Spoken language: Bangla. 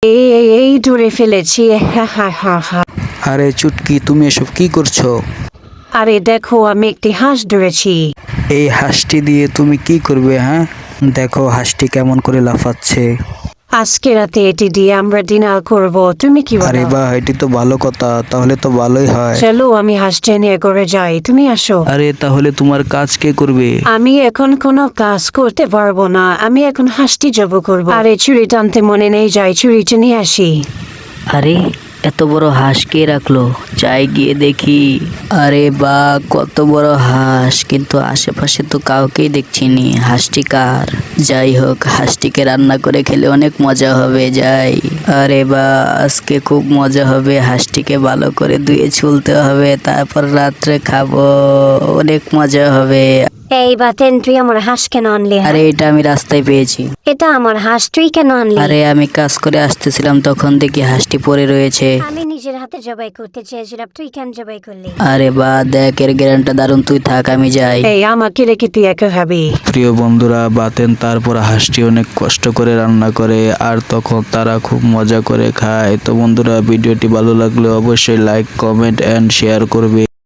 এই ধরে ফেলেছি। আরে চুটকি, তুমি এসব কি করছো? আরে দেখো, আমি একটি হাঁস ধরেছি। এই হাঁসটি দিয়ে তুমি কি করবে? হ্যাঁ, দেখো হাঁসটি কেমন করে লাফাচ্ছে। আজকে রাতে এটি দিয়ে আমরা ডিনার করব, তুমি কি আরে বলো? বাহ, এটি তো ভালো কথা, তাহলে তো ভালোই হয়। চলো আমি হাঁসটা নিয়ে করে যাই, তুমি আসো। আরে তাহলে তোমার কাজ কে করবে? আমি এখন কোনো কাজ করতে পারবো না, আমি এখন হাঁসটি জব করবো। আরে ছুরি টানতে মনে নেই, যাই ছুরিটা নিয়ে আসি। আরে এত বড় হাঁস কে রাখলো? যাই গিয়ে দেখি। আরে বা, কত বড় হাঁস, কিন্তু আশেপাশে তো কাউকেই দেখছি নি। হাঁসটি কার? যাই হোক, হাঁসটিকে রান্না করে খেলে অনেক মজা হবে। যাই। আরে বা, আজকে খুব মজা হবে। হাঁসটিকে ভালো করে ধুয়ে ছুলতে হবে, তারপর রাত্রে খাবো। অনেক মজা হবে। এই বাতেন, তুই আমার হাঁস কেন আনলি? আরে এটা আমি রাস্তায় পেয়েছি। এটা আমার হাঁস, তুই কেন আনলি? আরে আমি কাজ করে আসতেছিলাম, তখন দেখি হাঁসটি পড়ে রয়েছে। আমি নিজের হাতে জবাই করতে চেয়েছিলাম, তুই কেন জবাই করলি? আরে বা, দেখ এর গ্যারান্টটা দারুণ। তুই থাক, আমি যাই। এই আমাকে রেখে তুই একা খাবি? প্রিয় বন্ধুরা, বাতেন তারপর হাঁসটি অনেক কষ্ট করে রান্না করে, আর তখন তারা খুব মজা করে খায়। তো বন্ধুরা, ভিডিওটি ভালো লাগলে অবশ্যই লাইক, কমেন্ট এন্ড শেয়ার করবে।